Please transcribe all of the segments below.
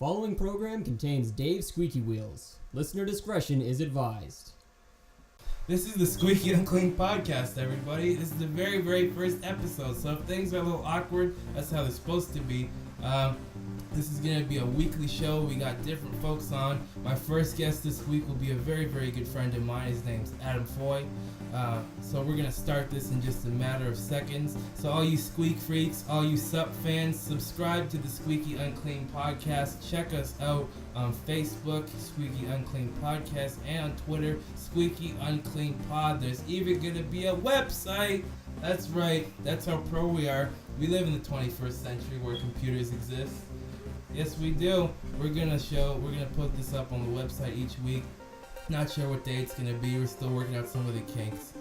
following program contains Dave Squeaky Wheels. Listener discretion is advised. This is the Squeaky Unclean podcast, everybody. This is the very, very first episode, so if things are a little awkward, that's how they're supposed to be. This is going to be a weekly show. We got different folks on. My first guest this week will be a very, very good friend of mine. His name's Adam Foy. So we're going to start this in just a matter of seconds. So all you squeak freaks, all you sup fans, subscribe to the Squeaky Unclean podcast. Check us out on Facebook, Squeaky Unclean Podcast, and on Twitter, Squeaky Unclean Pod. There's even going to be a website. That's right. That's how pro we are. We live in the 21st century where computers exist. Yes, we do. We're gonna put this up on the website each week. Not sure what day it's gonna be. We're still working out some of the kinks.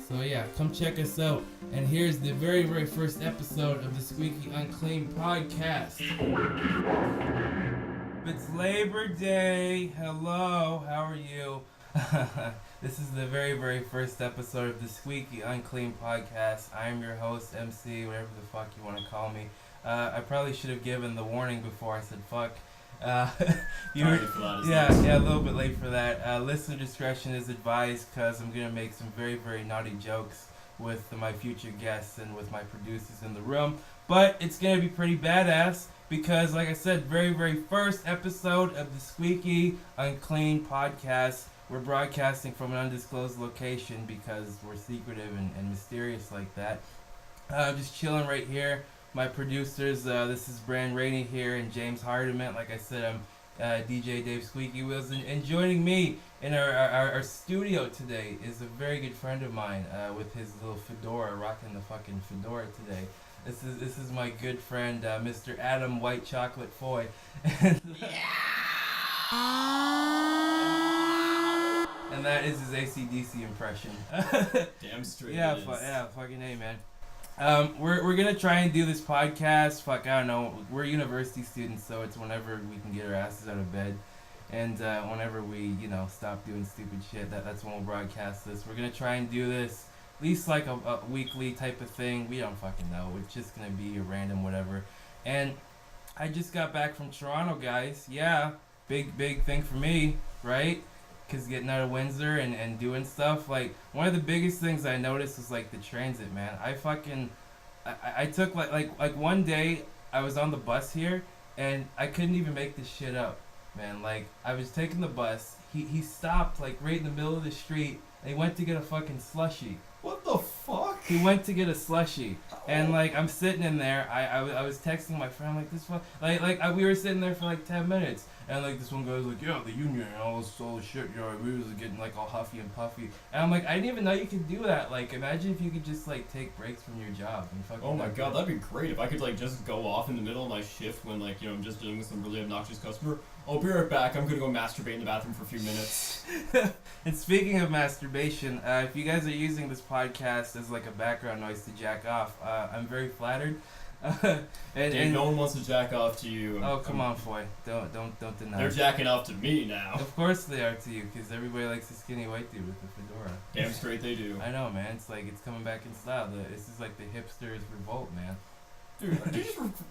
So yeah, come check us out. And here's the very, very first episode of the Squeaky Unclean podcast. It's Labor Day. Hello, how are you? This is the very, very first episode of the Squeaky Unclean podcast. I am your host, MC, whatever the fuck you want to call me. I probably should have given the warning before I said fuck. A little bit late for that. Listener discretion is advised because I'm going to make some very, very naughty jokes with my future guests and with my producers in the room. But it's going to be pretty badass because, like I said, very, very first episode of the Squeaky Unclean podcast. We're broadcasting from an undisclosed location because we're secretive and mysterious like that. I'm just chilling right here. My producers, this is Brand Rainey here and James Hardiman. Like I said, I'm DJ Dave Squeaky Wheels. And joining me in our studio today is a very good friend of mine with his little fedora, rocking the fucking fedora today. This is my good friend, Mr. Adam White Chocolate Foy. And that is his AC/DC impression. Damn straight. Yeah, fucking A, man. We're gonna try and do this podcast. Fuck, I don't know. We're university students, so it's whenever we can get our asses out of bed, and whenever we, stop doing stupid shit. That's when we'll broadcast this. We're gonna try and do this at least like a weekly type of thing. We don't fucking know. It's just gonna be a random whatever. And I just got back from Toronto, guys. Yeah, big thing for me, right? Because getting out of Windsor and doing stuff, like, one of the biggest things I noticed was, like, the transit, man. I took, like one day, I was on the bus here, and I couldn't even make this shit up, man. Like, I was taking the bus, he stopped, like, right in the middle of the street, and he went to get a fucking slushie. What the fuck? He went to get a slushie, and, like, I'm sitting in there, I was texting my friend, like, this fuck, we were sitting there for, like, 10 minutes. And, like, this one guy was like, yeah, the union and all this shit, we was getting, like, all huffy and puffy. And I'm like, I didn't even know you could do that. Like, imagine if you could just, like, take breaks from your job and fucking... Oh my god, that'd be great if I could, like, just go off in the middle of my shift when, like, I'm just dealing with some really obnoxious customer. I'll be right back. I'm gonna go masturbate in the bathroom for a few minutes. And speaking of masturbation, if you guys are using this podcast as, like, a background noise to jack off, I'm very flattered. and no one wants to jack off to you. Oh, come on, Foy. Don't deny. They're jacking off to me now. Of course they are to you, because everybody likes a skinny white dude with a fedora. Damn straight they do. I know, man. It's like, it's coming back in style. This is like the hipsters revolt, man. Dude, did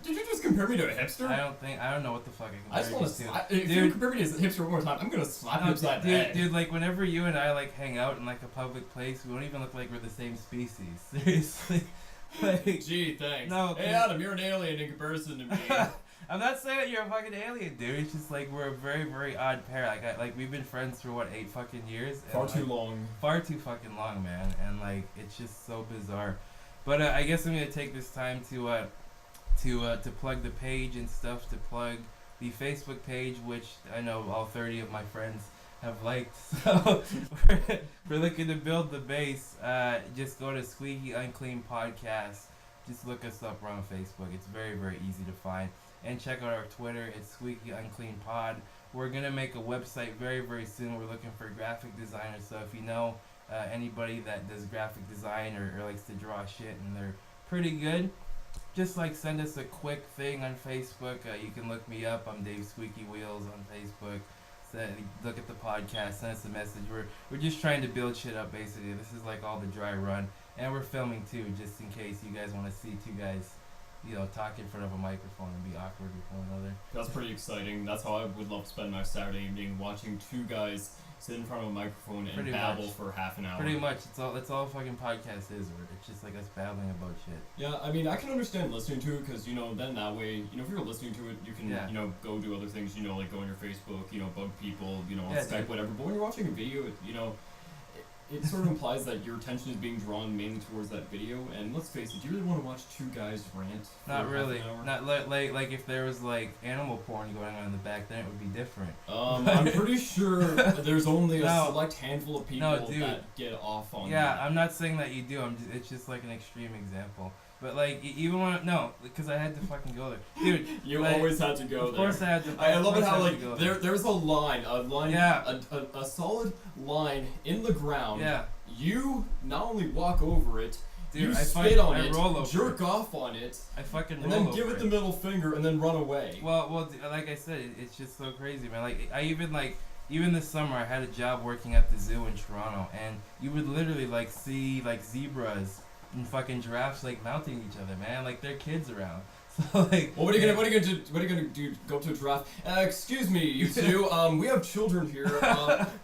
you just compare me to a hipster? I don't know what the fuck I just want to slap. If you compare me to a hipster one more time, I'm gonna slap you upside the head. Dude, like, whenever you and I, like, hang out in, like, a public place, we don't even look like we're the same species. Seriously. Like, gee, thanks. No, hey, Adam, you're an alien in comparison to me. I'm not saying that you're a fucking alien, dude. It's just, like, we're a very, very odd pair. Like, we've been friends for, 8 fucking years? Far too long. Far too fucking long, man. And, like, it's just so bizarre. But I guess I'm gonna take this time to plug the page and stuff, to plug the Facebook page, which I know all 30 of my friends have liked. So we're looking to build the base. Just go to Squeaky Unclean Podcast. Just look us up. We're on Facebook. It's very, very easy to find. And check out our Twitter. It's Squeaky Unclean Pod. We're gonna make a website very, very soon. We're looking for graphic designers. So if you know anybody that does graphic design or likes to draw shit and they're pretty good, just, like, send us a quick thing on Facebook. You can look me up. I'm Dave Squeaky Wheels on Facebook. Look at the podcast, send us a message. We're just trying to build shit up, basically. This is, like, all the dry run. And we're filming, too, just in case you guys want to see two guys talk in front of a microphone and be awkward with one another. That's pretty exciting. That's how I would love to spend my Saturday evening, watching two guys sit in front of a microphone and Pretty babble much. for half an hour. Pretty much, that's all a fucking podcast is. Where it's just like us babbling about shit. Yeah, I mean, I can understand listening to it because, then that way, if you're listening to it, you can, Yeah. go do other things, like go on your Facebook, bug people, on Yeah, Skype, dude. whatever. But when you're watching a video, it sort of implies that your attention is being drawn mainly towards that video. And let's face it, do you really want to watch two guys rant for Not half really. an hour? Not like if there was like animal porn going on in the back, then it would be different. I'm pretty sure there's only a No. select handful of people No, dude. that get off on Yeah, that. I'm not saying that you do. It's just like an extreme example. But like even when because I had to fucking go there, dude. You like, always had to go Of there. course I had to. I of love it course I how had to go there's a line, Yeah. a solid line in the ground. Yeah, You not only walk over it, dude. you I spit on I it, roll over jerk it. off on it, I fucking and roll then over give it the middle finger and then run away. Well, like I said, it's just so crazy, man. Like I even this summer, I had a job working at the zoo in Toronto, and you would literally see zebras and fucking giraffes mounting each other, man. Like they're kids around. So like. Well, what are you gonna do? Go up to a giraffe? Excuse me, you two. We have children here.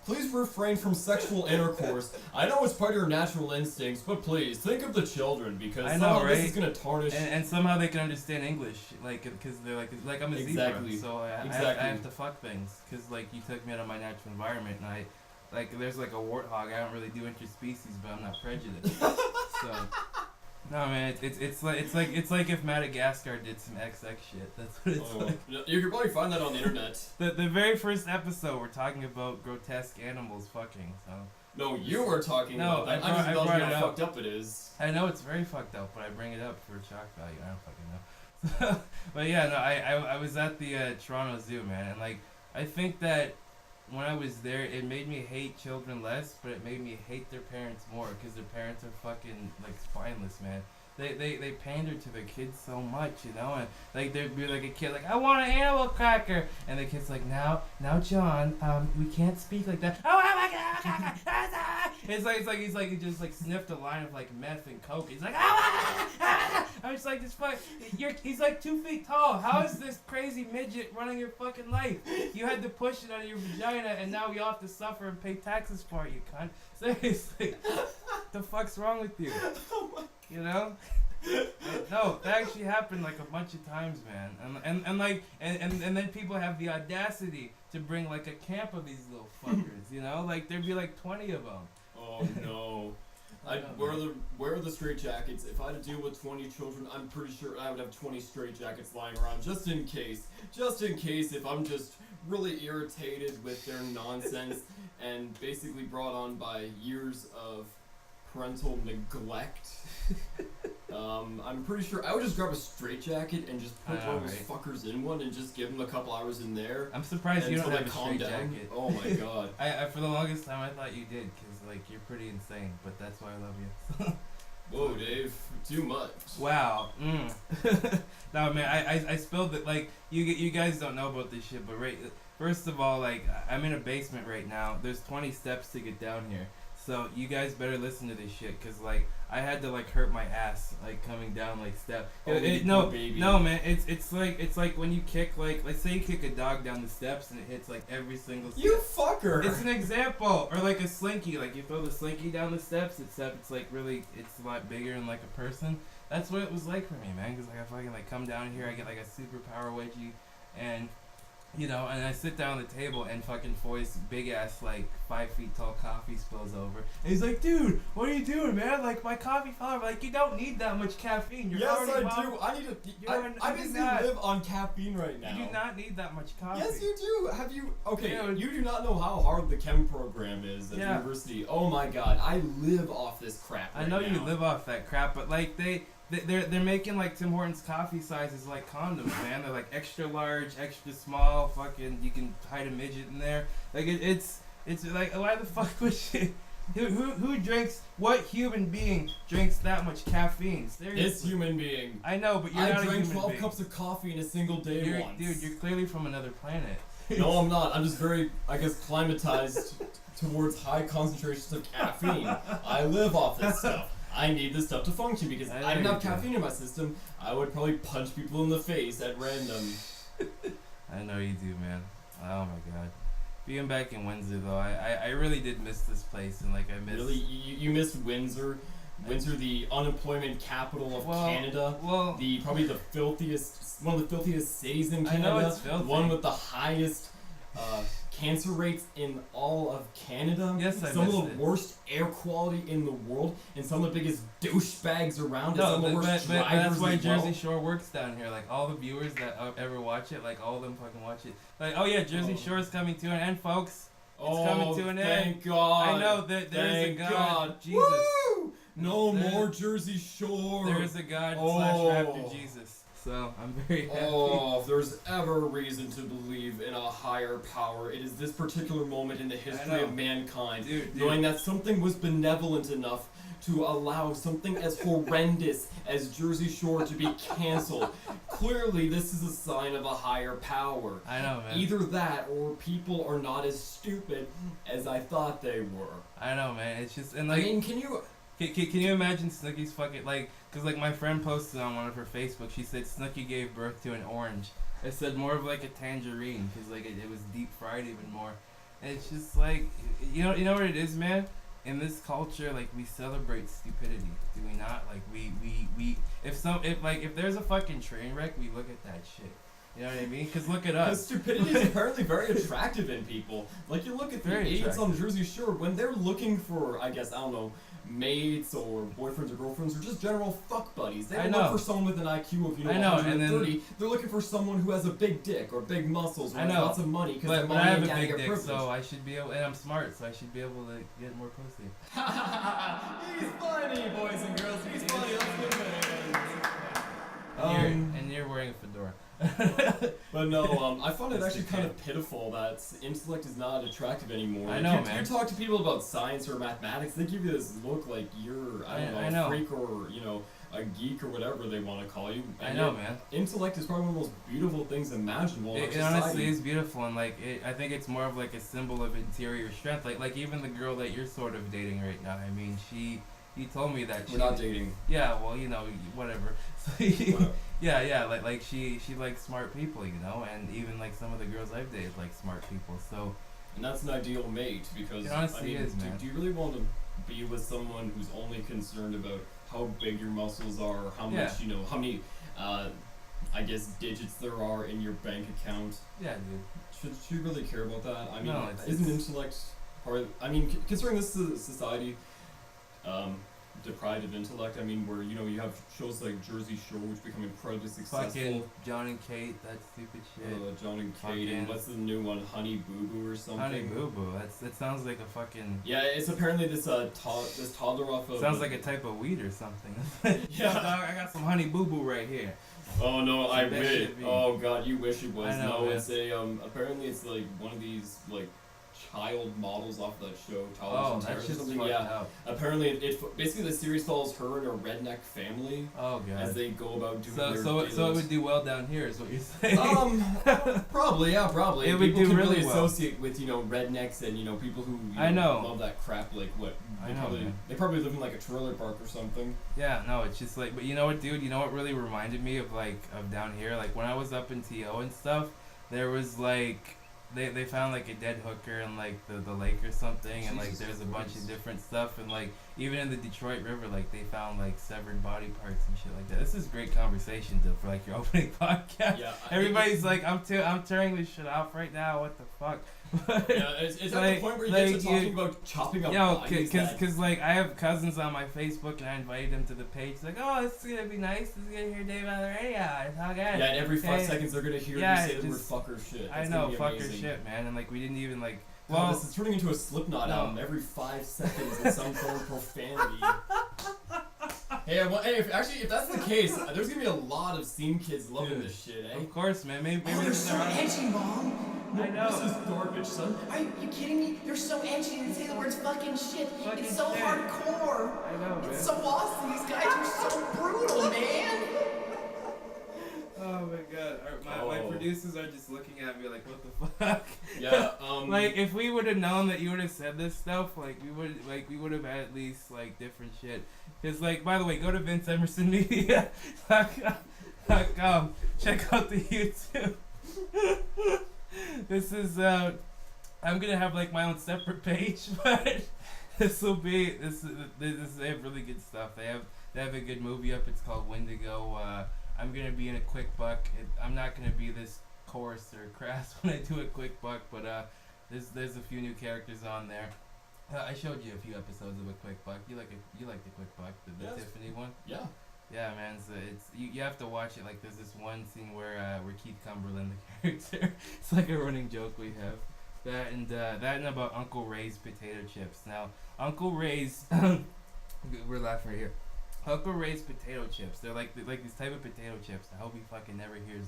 Please refrain from sexual intercourse. I know it's part of your natural instincts, but please think of the children because I know, somehow this right? is gonna tarnish. And somehow they can understand English, because they're like I'm a Exactly. zebra, so I Exactly. have to fuck things, because you took me out of my natural environment, and there's a warthog. I don't really do interspecies, but I'm not prejudiced. So. No man, it's like if Madagascar did some XX shit. That's what it's like. You could probably find that on the internet. The very first episode we're talking about grotesque animals fucking. So No, you were talking No, about that. I I'm just brought telling it you how up. fucked up it is. I know it's very fucked up, but I bring it up for shock value. I don't fucking know. But yeah, no, I was at the Toronto Zoo, man, and I think that when I was there, it made me hate children less, but it made me hate their parents more, because their parents are fucking spineless, man. They pander to their kids so much, and there'd be a kid I want an animal cracker, and the kid's now John, we can't speak like that. Oh my god! It's like he just sniffed a line of meth and coke. He's I'm just this fuck. He's 2 feet tall. How is this crazy midget running your fucking life? You had to push it out of your vagina, and now we all have to suffer and pay taxes for it, you cunt. Seriously, the fuck's wrong with you? No, that actually happened a bunch of times, man. And then people have the audacity to bring a camp of these little fuckers, there'd be 20 of them. Oh no. I'd wear the straight jackets. If I had to deal with 20 children, I'm pretty sure I would have 20 straight jackets lying around just in case. Just in case if I'm just really irritated with their nonsense and basically brought on by years of parental neglect. I'm pretty sure I would just grab a straight jacket and just put one of those fuckers in one and just give them a couple hours in there. I'm surprised you don't until have they a calm straight down. jacket. Oh my god. I for the longest time I thought you did, because you're pretty insane, but that's why I love you. Whoa, Dave, too much. Wow. No, man, I spilled it. You guys don't know about this shit, but first of all, I'm in a basement right now. There's 20 steps to get down here. So you guys better listen to this shit, cause I had to hurt my ass coming down step. No man, it's like when you kick let's say you kick a dog down the steps and it hits every single step. You fucker! It's an example, or a slinky. You throw the slinky down the steps, except it's really it's a lot bigger than a person. That's what it was for me, man. Cause I fucking come down here, I get a superpower wedgie, and. And I sit down at the table and fucking Foy's big ass 5 feet tall coffee spills over. And he's dude, what are you doing, man? My coffee fell over. You don't need that much caffeine. You're Yes, already I do. I need to. I basically live on caffeine right now. You do not need that much coffee. Yes, you do. Have you? Okay, Dude. you do not know how hard the chem program is at university. Oh my god, I live off this crap. I know now. you live off that crap, but they're making Tim Hortons coffee sizes condoms, man. They're extra large, extra small. Fucking, you can hide a midget in there. It's why the fuck would shit? Who drinks? What human being drinks that much caffeine? Seriously. This human being. I know, but you're not a human being. I drank 12 cups of coffee in a single day once. Dude, you're clearly from another planet. No, I'm not. I'm just very, climatized towards high concentrations of caffeine. I live off this stuff. I need this stuff to function because I didn't have caffeine in my system. I would probably punch people in the face at random. I know you do, man. Oh my god. Being back in Windsor though, I really did miss this place, and like I miss. Really, you missed Windsor. Windsor, the unemployment capital of Canada. Well, probably the filthiest, one of the filthiest cities in Canada. I know it's filthy. One with the highest cancer rates in all of Canada. Yes, I Some of missed the it. worst air quality in the world, and some of the biggest douchebags around. No, some of the worst but drivers that's why as well. Jersey Shore works down here. Like all the viewers that ever watch it, like all of them fucking watch it. Like, oh yeah, Jersey Shore is coming to an end, folks. It's coming to an end. Thank God. I know that there is a God. Jesus. Woo! No more Jersey Shore. There is a God / Raptor Jesus. So I'm very happy. Oh, if there's ever a reason to believe in a higher power, it is this particular moment in the history of mankind. Dude. Knowing that something was benevolent enough to allow something as horrendous as Jersey Shore to be canceled. Clearly, this is a sign of a higher power. I know, man. Either that, or people are not as stupid as I thought they were. I know, man. It's just, and like, I mean, can you imagine Snooki's fucking, like, cause like my friend posted on one of her Facebook, she said Snooki gave birth to an orange. I said more of like a tangerine, cause like it was deep fried even more. And it's just like, you know what it is, man? In this culture, like, we celebrate stupidity, do we not? Like, we if there's a fucking train wreck, we look at that shit. You know what I mean? Because look at us. Because stupidity is apparently very attractive in people. Like, you look at the idiots on Jersey Shore, when they're looking for, I guess, I don't know, mates or boyfriends or girlfriends or just general fuck buddies. They don't look for someone with an IQ of, 130. They're looking for someone who has a big dick or big muscles or has lots of money. But I have a big dick, so I should be able, and I'm smart, so I should be able to get more pussy. He's funny, boys and girls. He's funny. Let's give him and you're wearing a fedora. But no, I find it actually kind of pitiful that intellect is not attractive anymore. I know, man. You talk to people about science or mathematics, they give you this look like you're, I don't know, a freak or, a geek or whatever they want to call you. And I know, man. Intellect is probably one of the most beautiful things imaginable in our society. It honestly is beautiful, and like, I think it's more of like a symbol of interior strength. Like even the girl that you're sort of dating right now, I mean, he told me that we're not dating. Yeah, well, whatever. Yeah, like she likes smart people, and even like some of the girls I've dated like smart people. So, and that's an ideal mate because it honestly is, man. Do you really want to be with someone who's only concerned about how big your muscles are, how much how many, I guess, digits there are in your bank account? Yeah, dude. Should you really care about that? I mean, no, isn't intellect part? I mean, considering this is a society deprived of intellect. I mean, where you have shows like Jersey Shore, which become incredibly successful. Fucking John and Kate, that stupid shit. John and Kate, and what's the new one? Honey Boo Boo or something. Honey Boo Boo. That sounds like a fucking. Yeah, it's apparently this this toddler off of. Sounds like a type of weed or something. Yeah, dog, I got some Honey Boo Boo right here. Oh no, I wish. Oh god, you wish it was. I know, no, man. it's a apparently it's like one of these like child models off that show. That's just something. fucked Yeah. up. Apparently, it basically the series follows her and her redneck family. Oh god. As they go about doing their so it would do well down here, is what you're saying? Probably. It would People do can really well. associate with rednecks and people who I know love that crap. Like what? Man. They probably live in like a trailer park or something. Yeah, no, it's just like, but you know what, dude? You know what really reminded me of down here? Like when I was up in TO and stuff, there was like. They found like a dead hooker in like the lake or something, and like there's a bunch of different stuff, and like even in the Detroit River, like they found like severed body parts and shit like that. This is great conversation for like your opening podcast. Yeah, everybody's like, I'm turning this shit off right now. What the fuck? Yeah, it's at the point where you get to talking about chopping up bodies. Cause like I have cousins on my Facebook and I invited them to the page. Like, oh, this is gonna be nice. This is gonna hear Dave on the radio. It's all good. Yeah, and every 5 seconds they're gonna hear you say the word fucker shit. That's I know, fucker shit, man. And like we didn't even like. Well, this is turning into a Slipknot album. Every 5 seconds is some form of profanity. Hey, if that's the case, there's gonna be a lot of scene kids loving this shit, eh? Of course, man. Maybe they're so edgy, Mom. I know. This is garbage, son. Are you kidding me? They're so edgy and say the words fucking shit. It's so shit. hardcore. I know, man. It's so awesome. These guys are so brutal, man. Oh my god, my producers are just looking at me like, what the fuck? Yeah, like if we would have known that you would have said this stuff, we would have had at least like different shit. Cause like, by the way, go to VinceEmersonMedia.com. Check out the YouTube. This is I'm gonna have like my own separate page, but they have really good stuff. They have a good movie up. It's called Wendigo. I'm gonna be in a quick buck. I'm not gonna be this coarse or crass when I do a quick buck, but there's a few new characters on there. I showed you a few episodes of a quick buck. You like the quick buck, the Tiffany one? Yeah. Yeah, man. So you have to watch it. Like there's this one scene where Keith Cumberland, the character, it's like a running joke we have. That and about Uncle Ray's potato chips. Now Uncle Ray's, we're laughing right here. Uncle Ray's potato chips. They're like this type of potato chips. I hope he fucking never hears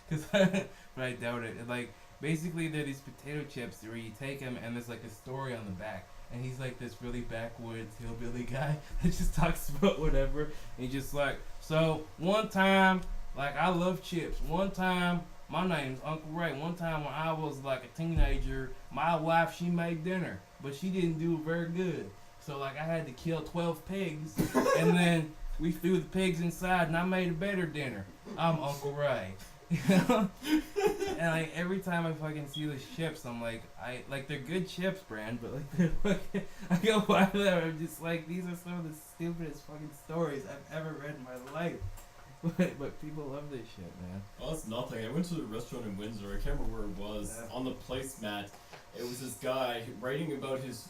this, but I doubt it. Like basically they're these potato chips where you take them and there's like a story on the back. And he's like this really backwoods hillbilly guy that just talks about whatever. And he's just like, so one time, like I love chips. One time, my name's Uncle Ray. One time when I was like a teenager, my wife, she made dinner, but she didn't do very good. So like I had to kill 12 pigs, and then we threw the pigs inside, and I made a better dinner. I'm Uncle Ray. You know? And like every time I fucking see those chips, I'm like, they're good chips, brand, but like they're fucking, I go by them, I'm just like, these are some of the stupidest fucking stories I've ever read in my life. But people love this shit, man. Well, that's nothing. I went to the restaurant in Windsor. I can't remember where it was. Yeah. On the placemat, it was this guy writing about his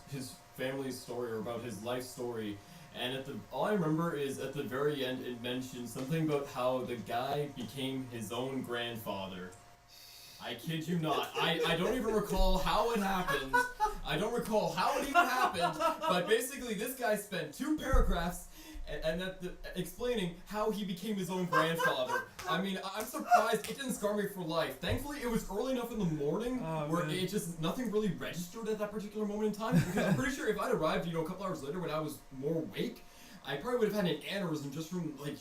family story or about his life story. And all I remember is at the very end it mentioned something about how the guy became his own grandfather. I kid you not. I don't even recall how it happened. I don't recall how it even happened. But basically this guy spent 2 paragraphs explaining how he became his own grandfather. I mean, I'm surprised it didn't scar me for life. Thankfully, it was early enough in the morning where it just nothing really registered at that particular moment in time. Because I'm pretty sure if I'd arrived, a couple hours later when I was more awake, I probably would have had an aneurysm just from the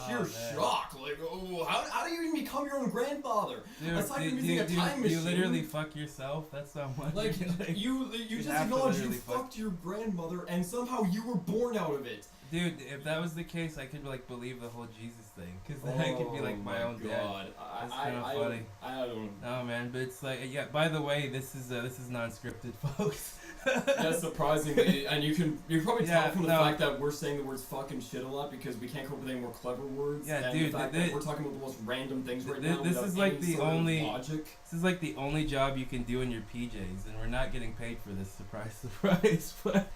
sheer shock. Like, oh, how do you even become your own grandfather? Dude, that's like using a time machine. You literally fuck yourself. That's not one. Like you just acknowledge you fucked your grandmother and somehow you were born out of it. Dude, if that was the case, I could like believe the whole Jesus thing, because then I could be like my own dad. That's kind of funny. I don't. No, man, but it's like, yeah. By the way, this is non-scripted, folks. Yeah, surprisingly, and you can probably tell from the fact that we're saying the words fucking shit a lot because we can't come up with any more clever words. Yeah, and dude, the fact that we're talking about the most random things right now. This is like the only logic. This is like the only job you can do in your PJs, and we're not getting paid for this. Surprise, surprise. But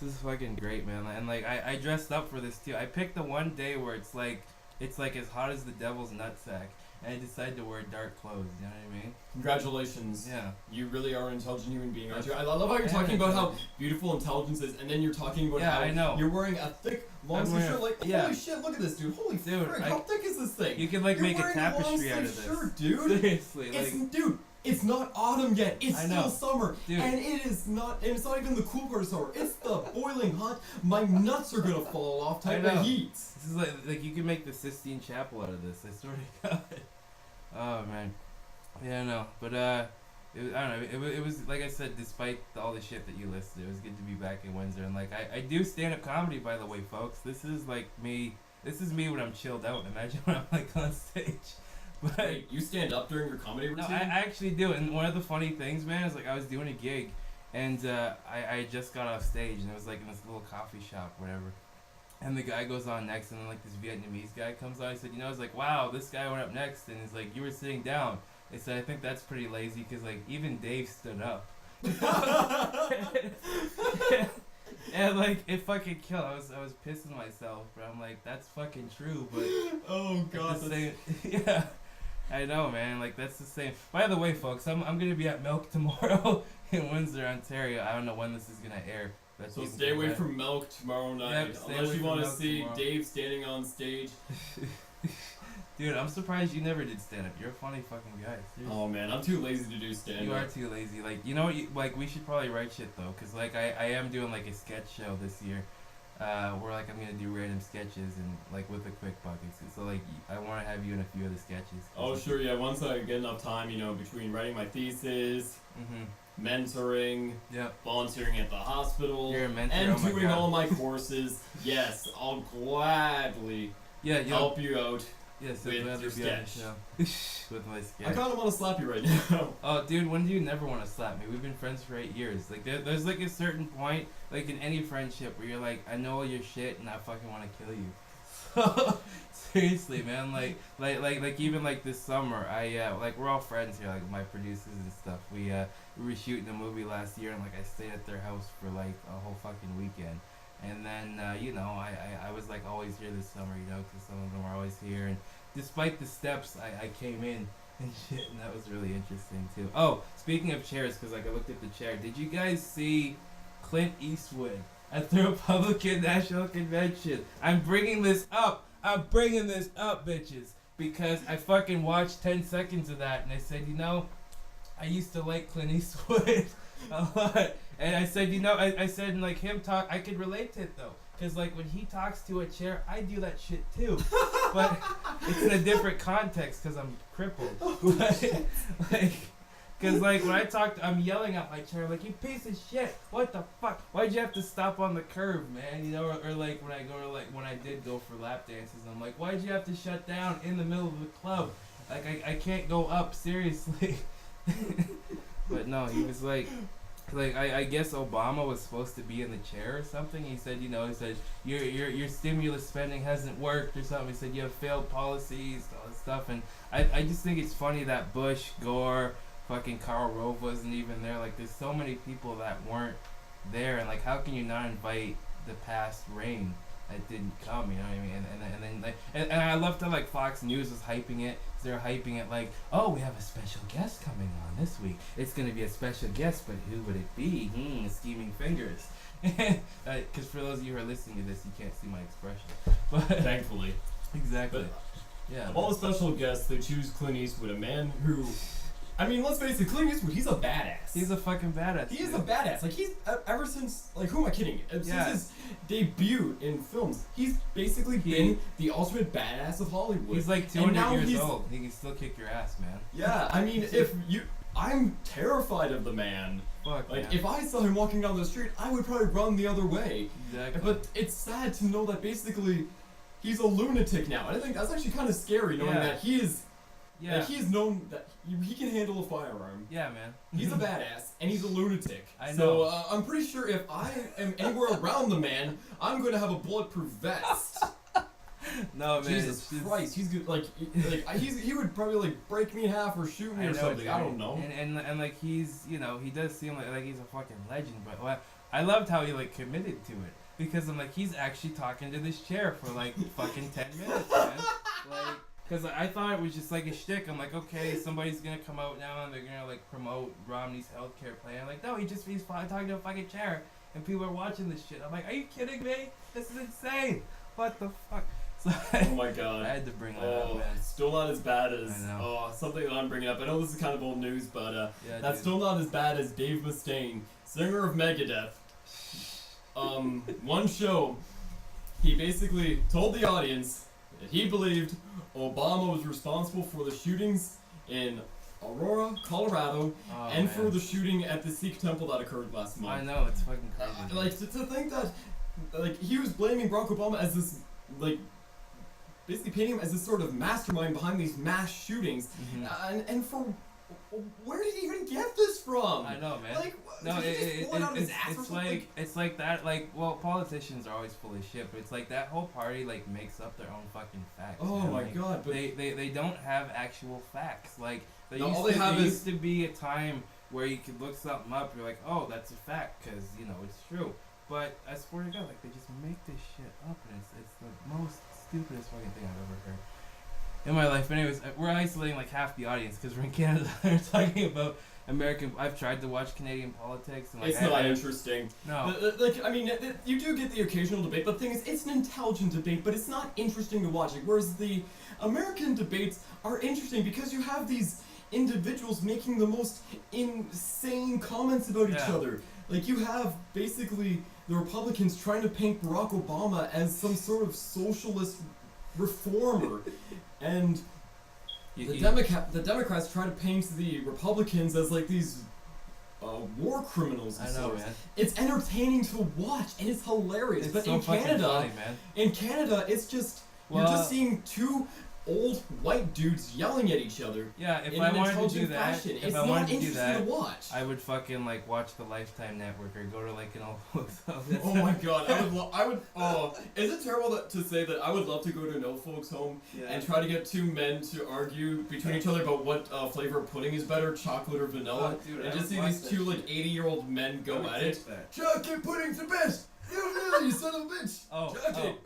this is fucking great, man. And like I dressed up for this too. I picked the one day where it's like as hot as the devil's nutsack, and I decided to wear dark clothes. You know what I mean? Congratulations. Yeah. You really are an intelligent human being, aren't you? I love how you're talking about how beautiful intelligence is, and then you're talking about how I know. You're wearing a thick, long sleeve shirt. Like, holy shit, look at this, dude. Holy frick, how thick is this thing? You could like make a tapestry out of this. Shirt, dude. Seriously, dude. It's not autumn yet. It's still summer, dude. And it is not. And it's not even the cool part of summer. It's the boiling hot. My nuts are gonna fall off type of heat. This is like you can make the Sistine Chapel out of this. I swear to God. Oh man. Yeah, no, but I don't know. It was like I said. Despite all the shit that you listed, it was good to be back in Windsor. And like I do stand-up comedy, by the way, folks. This is like me. This is me when I'm chilled out. Imagine when I'm like on stage. But wait, you stand up during your comedy routine? No, I actually do. And one of the funny things, man, is like I was doing a gig, and I just got off stage, and it was like in this little coffee shop, whatever. And the guy goes on next, and then like this Vietnamese guy comes on. He said, I was like, wow, this guy went up next, and he's like, you were sitting down. I said, I think that's pretty lazy, because like even Dave stood up. And like it fucking killed. I was pissing myself, but I'm like, that's fucking true. But oh god, yeah. I know, man. Like that's the same. By the way, folks, I'm gonna be at Milk tomorrow in Windsor, Ontario. I don't know when this is gonna air. So stay away from Milk tomorrow night, unless you want to see tomorrow. Dave standing on stage. Dude, I'm surprised you never did stand up. You're a funny fucking guy. Seriously. Oh man, I'm too lazy to do stand up. You are too lazy. Like, you know what? Like we should probably write shit though, cause like I am doing like a sketch show this year. where like I'm gonna do random sketches and like with the quick buckets. So like I want to have you in a few of the sketches. Oh sure, yeah. Once I get enough time, between writing my thesis, mentoring, volunteering at the hospital, You're a mentor, and oh my doing God. all my courses, yes, I'll gladly help you out. Yes, with I'd rather your be on the sketch. show. With my sketch. I kind of want to slap you right now. Oh, dude, when do you never want to slap me? We've been friends for 8 years. Like, there's like a certain point, like in any friendship, where you're like, I know all your shit, and I fucking want to kill you. Seriously, man. Like even like this summer, like we're all friends here, like my producers and stuff. We were shooting a movie last year, and like I stayed at their house for like a whole fucking weekend. And then, I was like always here this summer, because some of them are always here. And despite the steps, I came in and shit, and that was really interesting too. Oh, speaking of chairs, because like I looked at the chair, did you guys see Clint Eastwood at the Republican National Convention? I'm bringing this up, bitches, because I fucking watched 10 seconds of that, and I said, I used to like Clint Eastwood a lot. And I said, I said, like, him talk, I could relate to it, though. Because, like, when he talks to a chair, I do that shit, too. But it's in a different context, because I'm crippled. Because, like, when I talk, I'm yelling at my chair, like, you piece of shit, what the fuck? Why'd you have to stop on the curb, man? Or like, when I did go for lap dances, I'm like, why'd you have to shut down in the middle of the club? Like, I can't go up, seriously. But no, he was like, I guess Obama was supposed to be in the chair or something. He said, your stimulus spending hasn't worked or something. He said you have failed policies, all this stuff. And I just think it's funny that Bush, Gore, fucking Karl Rove wasn't even there. Like, there's so many people that weren't there, and like, how can you not invite the past reign that didn't come? You know what I mean? And then like, and I loved how like Fox News was hyping it. They're hyping it like, oh, we have a special guest coming on this week. It's going to be a special guest, but who would it be? Scheming fingers. Because for those of you who are listening to this, you can't see my expression. But Thankfully. Exactly. But, yeah. Of all the special guests, they choose Clint Eastwood, a man who... I mean, let's face it, Clint Eastwood, he's a badass. He's a fucking badass. He is a badass. Like, he's, ever since, like, who am I kidding? Since his debut in films, he's basically been the ultimate badass of Hollywood. He's like 200 years old. He can still kick your ass, man. Yeah, I mean, I'm terrified of the man. Fuck, like, man. if I saw him walking down the street, I would probably run the other way. Exactly. But it's sad to know that basically he's a lunatic now. And I think that's actually kind of scary, knowing that he is... Yeah. Like, he's known that he can handle a firearm. Yeah, man. He's a badass, and he's a lunatic. I know. So I'm pretty sure if I am anywhere around the man, I'm going to have a bulletproof vest. No, man. Jesus Christ, he's good. Like he would probably like break me in half or shoot me or something. I don't know. And like he's, he does seem like he's a fucking legend. But I loved how he like committed to it, because I'm like, he's actually talking to this chair for like fucking 10 minutes, man. Like. Because I thought it was just like a shtick. I'm like, okay, somebody's going to come out now and they're going to like promote Romney's healthcare plan. I'm like, no, he's talking to a fucking chair and people are watching this shit. I'm like, are you kidding me? This is insane. What the fuck? So Oh my god. I had to bring that up, man. Still not as bad as I know. Something that I'm bringing up. I know this is kind of old news, but Yeah, that's still not as bad as Dave Mustaine, singer of Megadeth. One show, he basically told the audience that he believed Obama was responsible for the shootings in Aurora, Colorado, and for the shooting at the Sikh temple that occurred last month. I know, it's fucking crazy. Like, to think that, like, he was blaming Barack Obama as this, like, basically painting him as this sort of mastermind behind these mass shootings, and for, where did he even get this from? I know, man. Like, no, did he just pull it out of his ass or something? it's like that. Like, well, politicians are always full of shit, but it's like that whole party like makes up their own fucking facts. Oh man. my like, god! But they don't have actual facts. Like, there No, used to be a time where you could look something up. You're like, oh, that's a fact because it's true. But I swear to God, like they just make this shit up, and it's the most stupidest fucking thing I've ever heard in my life. But anyways, we're isolating like half the audience because we're in Canada. We're talking about American. I've tried to watch Canadian politics, and like it's not interesting. No. Like, I mean, you do get the occasional debate, but the thing is, it's an intelligent debate, but it's not interesting to watch. Like, whereas the American debates are interesting because you have these individuals making the most insane comments about each other. Like, you have basically the Republicans trying to paint Barack Obama as some sort of socialist reformer, and the Democrats try to paint the Republicans as like these war criminals. I know, man. It's entertaining to watch, and it's hilarious. It's but so in Canada, funny, man. it's just you're just seeing two old white dudes yelling at each other. Yeah, if in I an wanted to do intelligent that, fashion. if It's I not wanted to do interesting that, to watch. I would fucking like watch the Lifetime Network or go to like an old folks home. Oh my god, I would. Oh, is it terrible to say that I would love to go to an old folks home and try to get two men to argue between each other about what flavor of pudding is better, chocolate or vanilla, Oh, dude, and I just would see watch these that two like shit. 80-year-old men go I would at take it. that. Chocolate pudding's the best. You son of a bitch. Chocolate.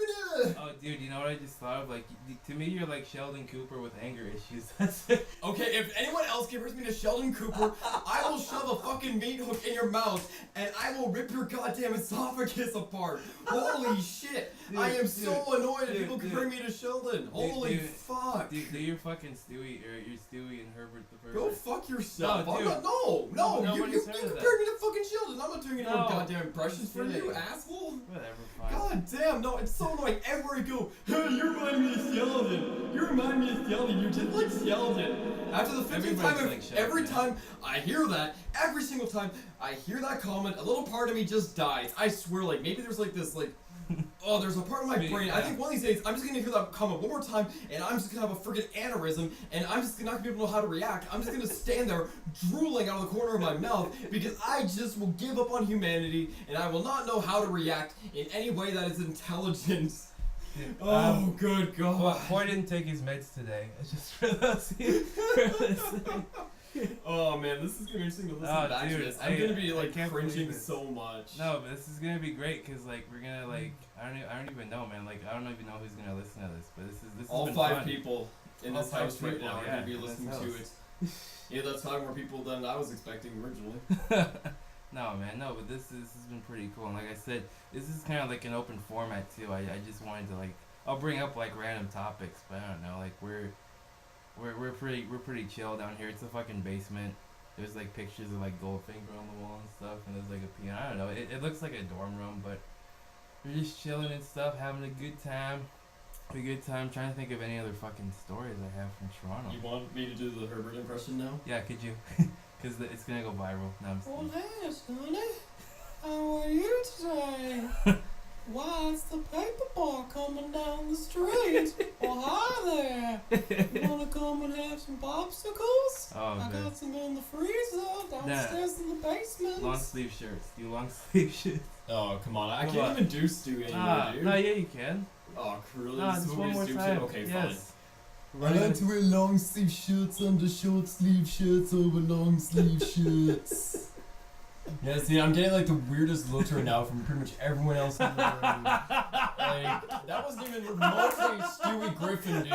Oh, dude, you know what I just thought of? Like, to me, you're like Sheldon Cooper with anger issues. That's it. Okay, if anyone else compares me to Sheldon Cooper, I will shove a fucking meat hook in your mouth and I will rip your goddamn esophagus apart. Holy shit. Dude, I am so annoyed at dude, people comparing me to Sheldon. Holy fuck. Dude, do your fucking Stewie, or your Stewie and Herbert the First. Go fuck yourself. No, I'm dude. not, no, you Nobody's heard compare of me that. to fucking Sheldon. I'm not doing any No, more goddamn impressions for I'm you, kidding. asshole. Whatever, fine. God damn, no, it's so annoying. Everywhere I go, hey, you remind me of Sheldon. You remind me of Sheldon. You're just like Sheldon. After the 50th time, like Sheldon, every man. time I hear that, every single time I hear that comment, a little part of me just dies. I swear, like, maybe there's like this, like, oh, there's a part of my brain. I think one of these days, I'm just gonna hear that comment one more time, and I'm just gonna have a freaking aneurysm, and I'm just not gonna be able to know how to react. I'm just gonna stand there drooling out of the corner of my mouth because I just will give up on humanity, and I will not know how to react in any way that is intelligent. Oh, good God. Foy didn't take his meds today. It's just for those who are listening. Oh man, this is gonna be interesting to listen back to this. I'm gonna be like can't cringing believe it. so much. No, but this is gonna be great because like we're gonna like I don't even know, man. Like I don't even know who's gonna listen to this, but this All has been 5 fun. people in All this 5 house right people, now are yeah, gonna be in this listening to house. it. Yeah, that's 5 more people than I was expecting originally. No, man, no, but this has been pretty cool. And like I said, this is kind of like an open format too. I just wanted to like I'll bring up like random topics, but I don't know, like we're pretty chill down here. It's a fucking basement. There's like pictures of like Goldfinger on the wall and stuff, and there's like a piano. I don't know. It looks like a dorm room, but we're just chilling and stuff, having a good time. Trying to think of any other fucking stories I have from Toronto. You want me to do the Herbert impression now? Yeah, could you? Because it's gonna go viral. No, I'm just Oh, kidding. hey, Sonny. How are you today? Why, it's the paper bar coming down the street. Well, hi there. You want to come and have some popsicles? Oh, I man. got some in the freezer downstairs in the basement. Long sleeve shirts. Do long sleeve shirts? Oh, come on. I Come can't on. even do Stu anymore, dude. No, yeah, you can. Oh, really? No, This is just what one we more do too? time. Okay, Yes. fine. I like to wear long sleeve shirts under short sleeve shirts over long sleeve shirts. Yeah, see, I'm getting like the weirdest looks right now from pretty much everyone else in the room. Like, that wasn't even remotely Stewie Griffin, dude.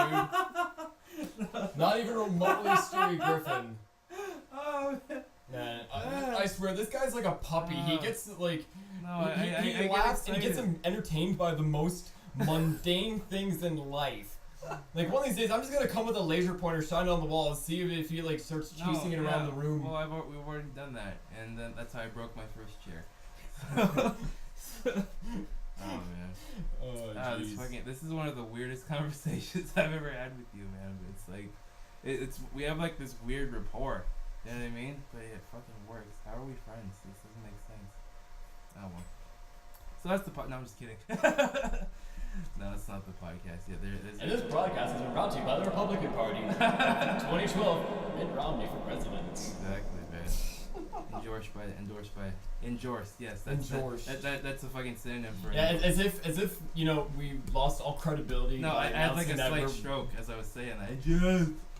Not even remotely Stewie Griffin. Oh, Man, I swear, this guy's like a puppy. He gets like, no, he I laughs get and he gets excited. entertained by the most mundane things in life. Like one of these days, I'm just gonna come with a laser pointer, shine it on the wall, and see if he like starts chasing it around the room. Well, we've already done that, and then that's how I broke my first chair. Oh man. Oh, This is one of the weirdest conversations I've ever had with you, man. But it's like, we have like this weird rapport. You know what I mean? But it fucking works. How are we friends? This doesn't make sense. Oh well. So that's the no, I'm just kidding. No, it's not the podcast. Yeah, And this broadcast has been brought to you by the Republican Party. 2012, Mitt Romney for president. Exactly, man. Endorsed. Yes, that's a fucking synonym for. Yeah, as if you know we lost all credibility. No, by I had like a announcing that slight we're- stroke as I was saying that.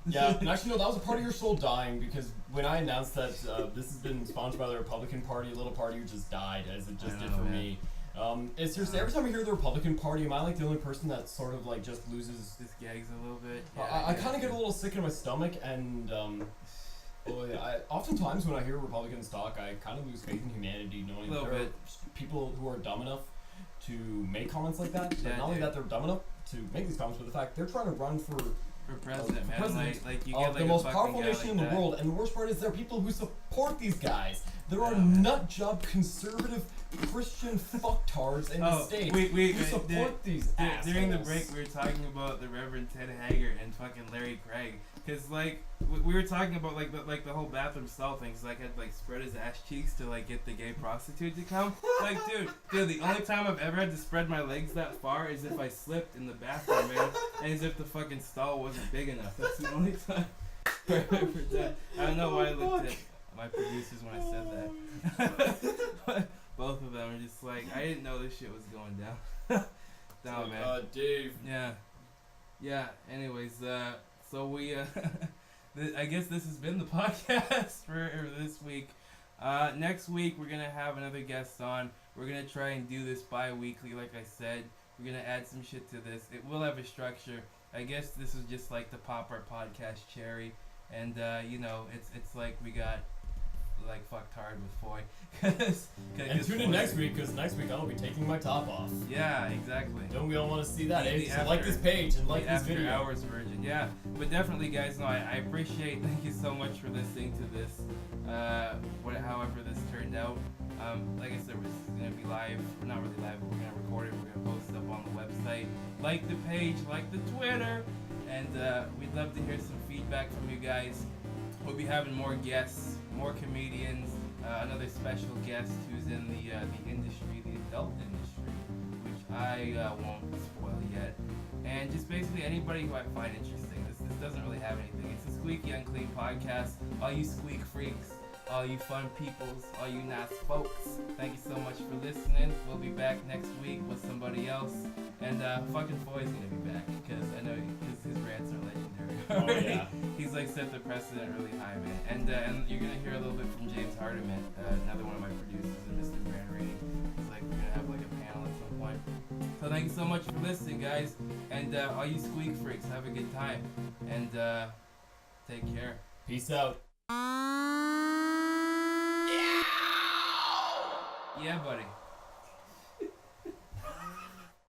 Yeah, and actually, no, that was a part of your soul dying because when I announced that this has been sponsored by the Republican Party, a little part of you just died, as it just I did know, for man. me. It's seriously, every time I hear the Republican Party, am I like the only person that sort of like just loses? Just gags a little bit. I kind of get a little sick in my stomach, and oftentimes when I hear Republicans talk, I kind of lose faith in humanity, knowing that Little there are bit. people who are dumb enough to make comments like that. But Yeah, not only dude. that they're dumb enough to make these comments, but the fact they're trying to run for president, man. president Like you of get like the a most fucking powerful guy nation like in the that. world, and the worst part is there are people who support these guys. There are nut job conservative Christian fucktards in the States who support these assholes. During the break, we were talking about the Reverend Ted Hager and fucking Larry Craig. Cause like we were talking about like the whole bathroom stall thing. Cause like had like spread his ass cheeks to like get the gay prostitute to come. Like dude, the only time I've ever had to spread my legs that far is if I slipped in the bathroom, man, and as if the fucking stall wasn't big enough. That's the only time I remember that. I don't know why I looked at my producers when I said that. Both of them are just like, I didn't know this shit was going down. Down, man. Dave. Yeah. Anyways, so we, I guess this has been the podcast for this week. Next week we're gonna have another guest on. We're gonna try and do this bi-weekly, like I said. We're gonna add some shit to this. It will have a structure. I guess this is just like the pop our podcast cherry, and you know, it's like we got like fucked hard with Foy. And tune in next week, because next week I'll be taking my top off. Yeah, exactly. Don't we all want to see that? So like this page page and like this video. After hours version, yeah. But definitely, guys, no, I appreciate. Thank you so much for listening to this. However this turned out. Like I said, we're gonna be live. We're not really live, but we're gonna record it. We're gonna post it up on the website. Like the page, like the Twitter, and we'd love to hear some feedback from you guys. We'll be having more guests, more comedians, another special guest who's in the industry, the adult industry, which I won't spoil yet. And just basically anybody who I find interesting. This doesn't really have anything. It's a Squeaky Unclean podcast. All you squeak freaks, all you fun peoples, all you nice folks, thank you so much for listening. We'll be back next week with somebody else. And fucking Foy's gonna be back, because I know his rants are legendary. Oh yeah. He's like set the precedent really high, man. And you're gonna hear a little bit from James Hardiman, another one of my producers, and Mr. Brand Rating. He's like, we're gonna have like a panel at some point. So thank you so much for listening, guys. And all you squeak freaks, have a good time. And take care. Peace out. Yeah, buddy.